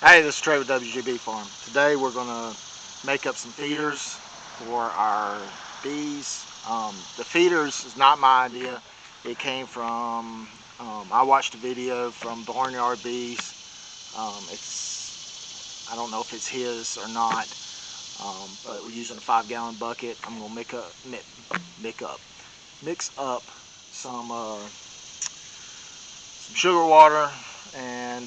Hey, this is Trey with WGB Farm. Today we're going to make up some feeders for our bees. The feeders is not my idea. It came from, I watched a video from Barnyard Bees. I don't know if it's his or not, but we're using a 5-gallon bucket. I'm going to mix up some sugar water and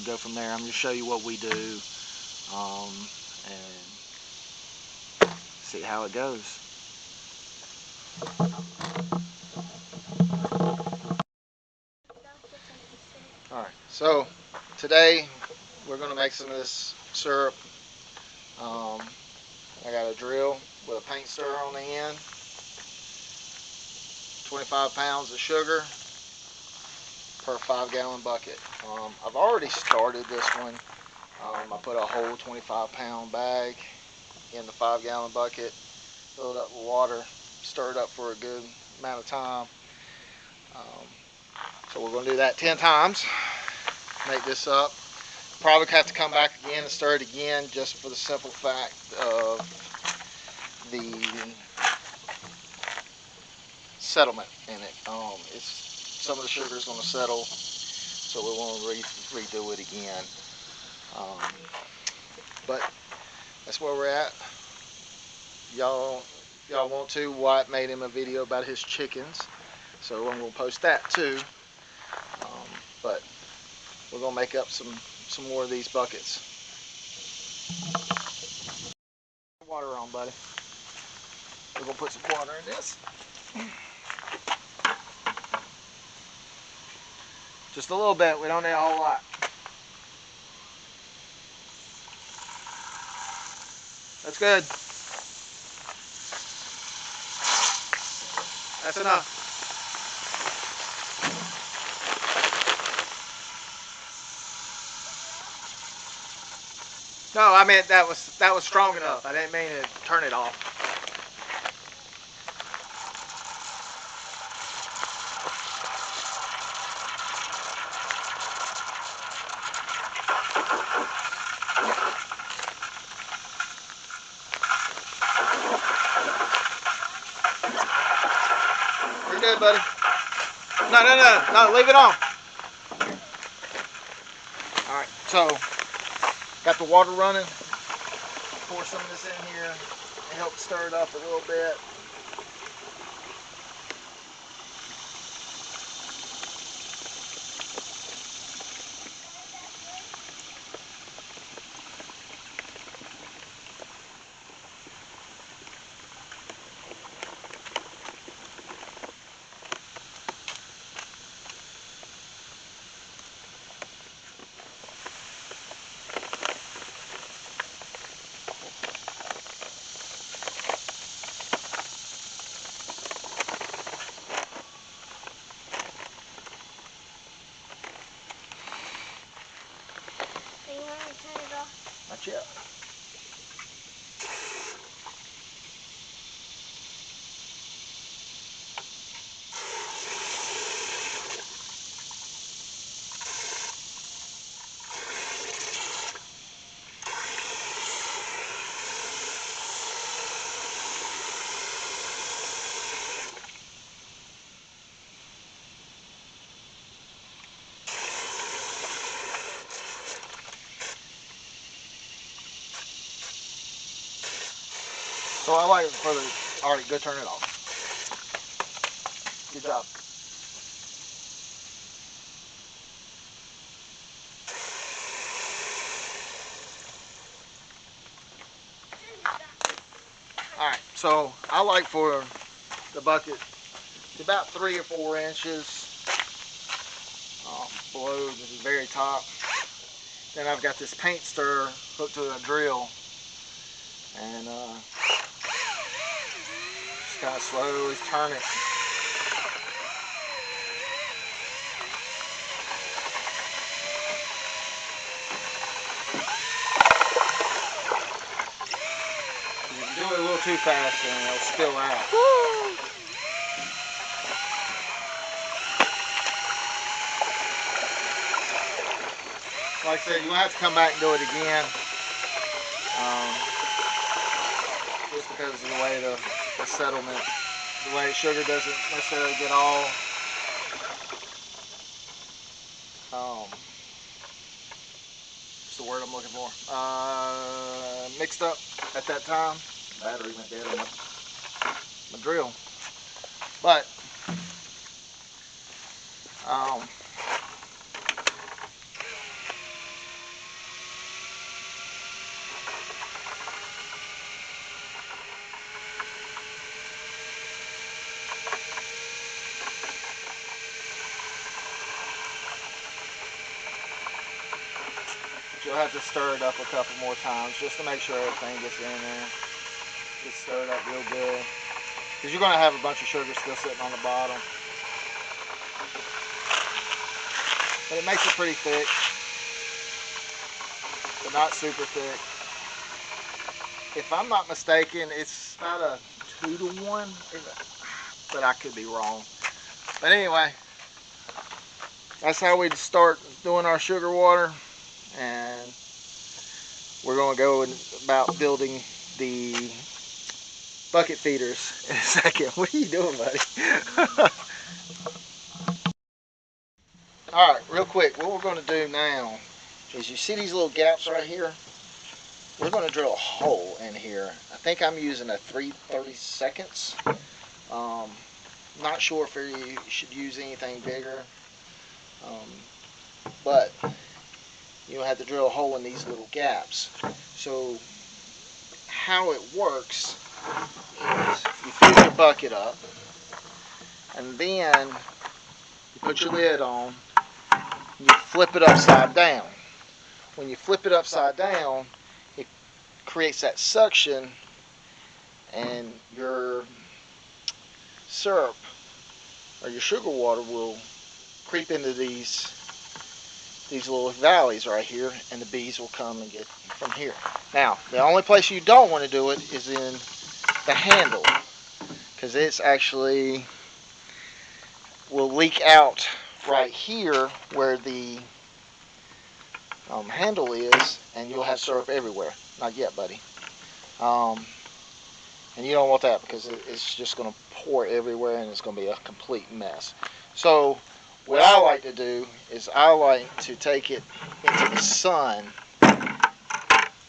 go from there. I'm going to show you what we do and see how it goes. Alright, so today we're going to make some of this syrup. I got a drill with a paint stirrer on the end, 25 pounds of sugar per 5-gallon bucket. I've already started this one. I put a whole 25-pound bag in the 5-gallon bucket, filled up with water, stirred up for a good amount of time. So we're going to do that 10 times, make this up. Probably have to come back again and stir it again, just for the simple fact of the settlement in it. Some of the sugar is going to settle, so we won't redo it again. But that's where we're at. Y'all want to, Wyatt made him a video about his chickens, so I'm going to post that too. But we're going to make up some more of these buckets. Water on, buddy. We're going to put some water in this. Just a little bit. We don't need a whole lot. That's good. That's enough. No, I meant that was strong enough. I didn't mean to turn it off. You're good, buddy. No, leave it on. Alright, so got the water running. Pour some of this in here and help stir it up a little bit. Not yet. So I like it for the, alright, go turn it off. Good job. Alright, so I like for the bucket to about 3 or 4 inches below the very top. Then I've got this paint stirrer hooked to a drill, and just kind of slowly turn it. If you do it a little too fast, then it'll spill out. like I said, you're going to have to come back and do it again. Just because of the way the settlement, the way sugar doesn't necessarily get all what's the word I'm looking for? Mixed up at that time. Battery went dead on my drill. But you'll have to stir it up a couple more times just to make sure everything gets in there. Gets stirred up real good. Because you're going to have a bunch of sugar still sitting on the bottom. But it makes it pretty thick. But not super thick. If I'm not mistaken, it's about a 2-to-1. But I could be wrong. But anyway, that's how we start doing our sugar water. And we're going to go about building the bucket feeders in a second. What are you doing, buddy? Alright, real quick, what we're going to do now is, you see these little gaps right here? We're going to drill a hole in here. I think I'm using a 3/32. Not sure if you should use anything bigger. But you have to drill a hole in these little gaps. So how it works is you fill your bucket up, and then you put your lid on, you flip it upside down. When you flip it upside down, it creates that suction, and your syrup or your sugar water will creep into these little valleys right here, and the bees will come and get from here. Now, the only place you don't want to do it is in the handle, because it's actually will leak out right here where the handle is, and you'll have syrup everywhere. Not yet, buddy. And you don't want that, because it's just going to pour everywhere, and it's going to be a complete mess. So what I like to do is I like to take it into the sun,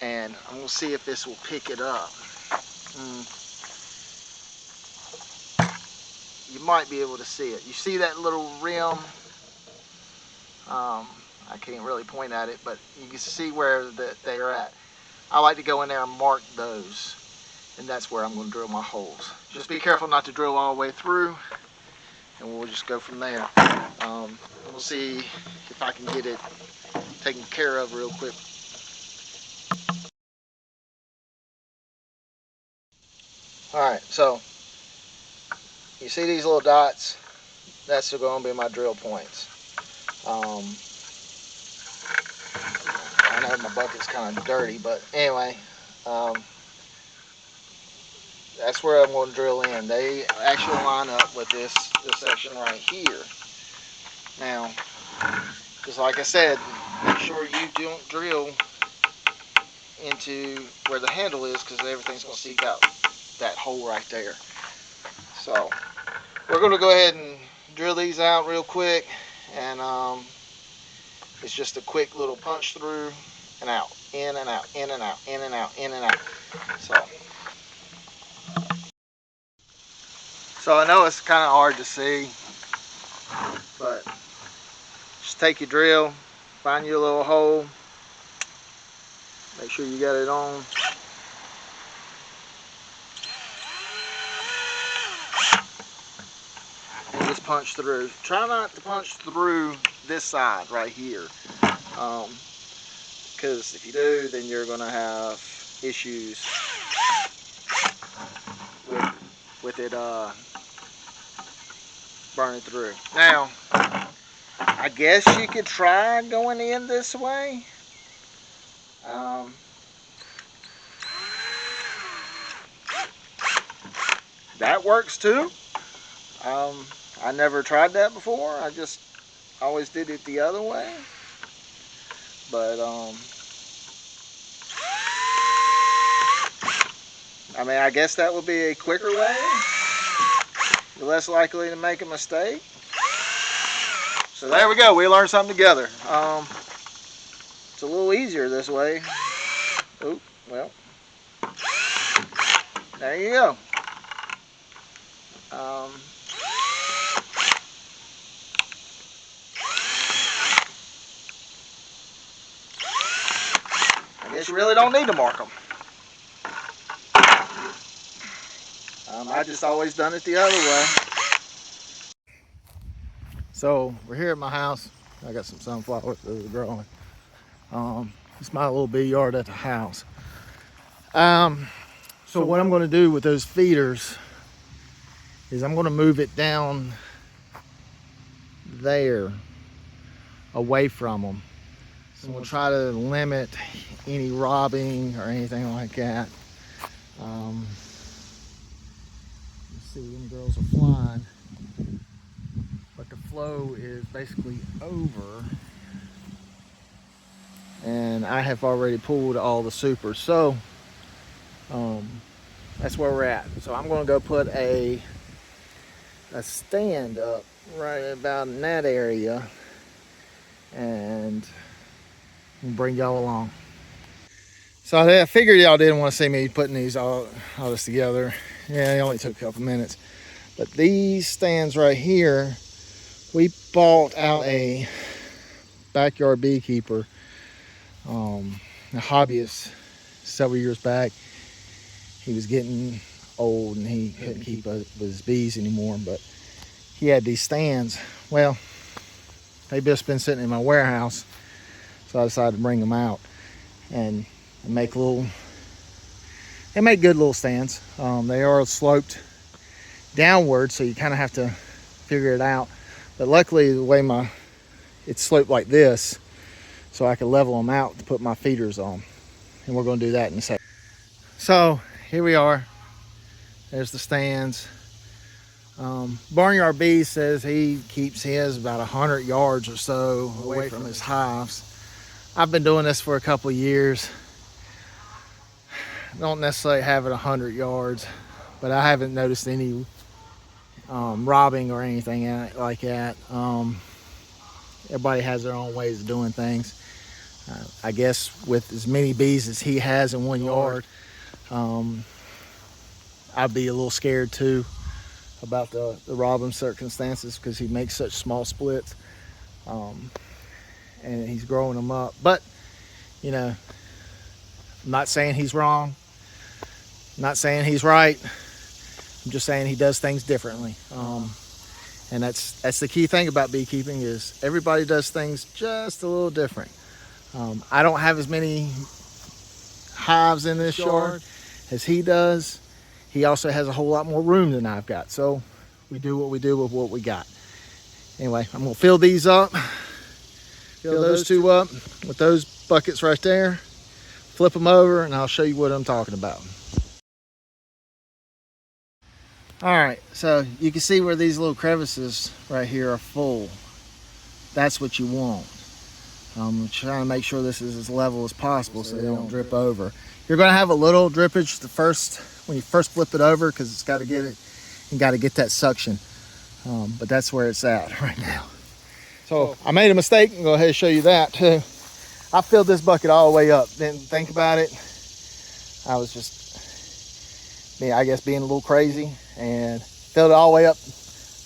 and I'm going to see if this will pick it up. You might be able to see it. You see that little rim? I can't really point at it, but you can see where they are at. I like to go in there and mark those, and that's where I'm going to drill my holes. Just be careful not to drill all the way through, and we'll just go from there. We'll see if I can get it taken care of real quick. Alright, so you see these little dots? That's going to be my drill points. I know my bucket's kind of dirty, but anyway, that's where I'm going to drill in. They actually line up with this section right here. Now, just like I said, make sure you don't drill into where the handle is, because everything's going to seep out that hole right there. So we're going to go ahead and drill these out real quick, and it's just a quick little punch through and out, in and out, in and out, in and out, in and out. So I know it's kind of hard to see, but just take your drill, find your little hole, make sure you got it on. And just punch through. Try not to punch through this side right here, because if you do, then you're going to have issues with it burning through. Now, I guess you could try going in this way. That works too. I never tried that before. I just always did it the other way. But I mean, I guess that would be a quicker way. You're less likely to make a mistake. So there we go. We learned something together. It's a little easier this way. Oop, well, there you go. I guess you really don't need to mark them. I just always done it the other way. So we're here at my house. I got some sunflowers that are growing. It's my little bee yard at the house. So what I'm going to do with those feeders is I'm going to move it down there, away from them. So we'll try to limit any robbing or anything like that. Let's see, when girls are flying, but the flow is basically over, and I have already pulled all the supers. So that's where we're at. So I'm going to go put a stand up right about in that area and bring y'all along. So I figured y'all didn't want to see me putting these all this together. Yeah, it only took a couple minutes. But these stands right here, we bought out a Backyard Beekeeper, a hobbyist, several years back. He was getting old and he couldn't keep up with his bees anymore, but he had these stands. Well, they've just been sitting in my warehouse, so I decided to bring them out and make good little stands. They are sloped downward, so you kind of have to figure it out. But luckily, the way it's sloped like this, so I can level them out to put my feeders on. And we're going to do that in a second. So here we are. There's the stands. Barnyard Bees says he keeps his about 100 yards or so away from his hives. I've been doing this for a couple of years. Don't necessarily have it 100 yards, but I haven't noticed any robbing or anything like that. Everybody has their own ways of doing things. I guess with as many bees as he has in one yard, I'd be a little scared too about the robbing circumstances, because he makes such small splits, and he's growing them up. But you know, I'm not saying he's wrong, I'm not saying he's right. I'm just saying he does things differently, and that's the key thing about beekeeping, is everybody does things just a little different. I don't have as many hives in this yard as he does. He also has a whole lot more room than I've got, so we do what we do with what we got. Anyway, I'm going to fill these up, fill those two up with those buckets right there, flip them over, and I'll show you what I'm talking about. All right, so you can see where these little crevices right here are full. That's what you want. I'm trying to make sure this is as level as possible so they don't drip over. You're going to have a little drippage when you first flip it over, because it's got to get it. You got to get that suction, but that's where it's at right now. So I made a mistake, and go ahead and show you that too. I filled this bucket all the way up. Didn't think about it. I was just, I guess, being a little crazy, and filled it all the way up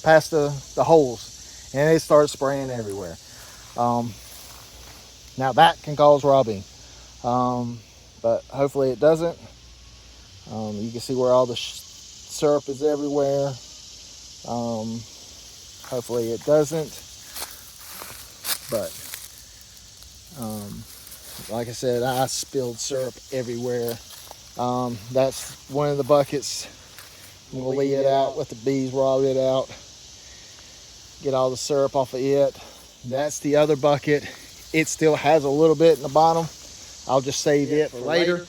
past the holes, and it started spraying everywhere. Now that can cause robbing, but hopefully it doesn't. You can see where all the syrup is everywhere. Hopefully it doesn't, but like I said, I spilled syrup everywhere. That's one of the buckets. I'm gonna leave it out, let the bees rob it out, get all the syrup off of it. That's the other bucket. It still has a little bit in the bottom. I'll just save it for later.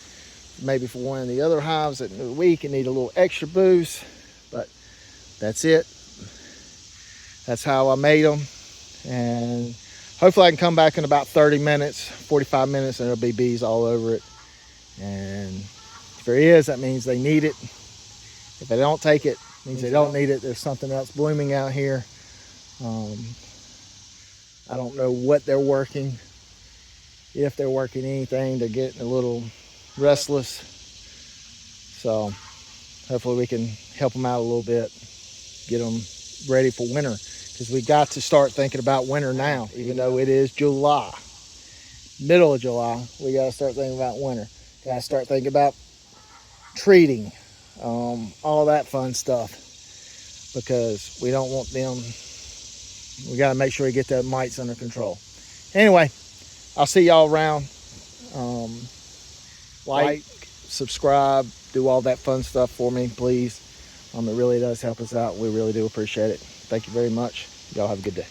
Maybe for one of the other hives that in the week and need a little extra boost. But that's it. That's how I made them. And hopefully I can come back in about 30 minutes, 45 minutes, and there'll be bees all over it. And if there is, that means they need it. If they don't take it, it means they don't need it. There's something else blooming out here. I don't know what they're working. If they're working anything, they're getting a little restless. So hopefully we can help them out a little bit, get them ready for winter, because we got to start thinking about winter now. Even though it is July, middle of July, we got to start thinking about winter. Got to start thinking about treating, all that fun stuff, because we don't want them. We got to make sure we get the mites under control. Anyway, I'll see y'all around. Like, subscribe, do all that fun stuff for me, please. It really does help us out. We really do appreciate it. Thank you very much. Y'all have a good day.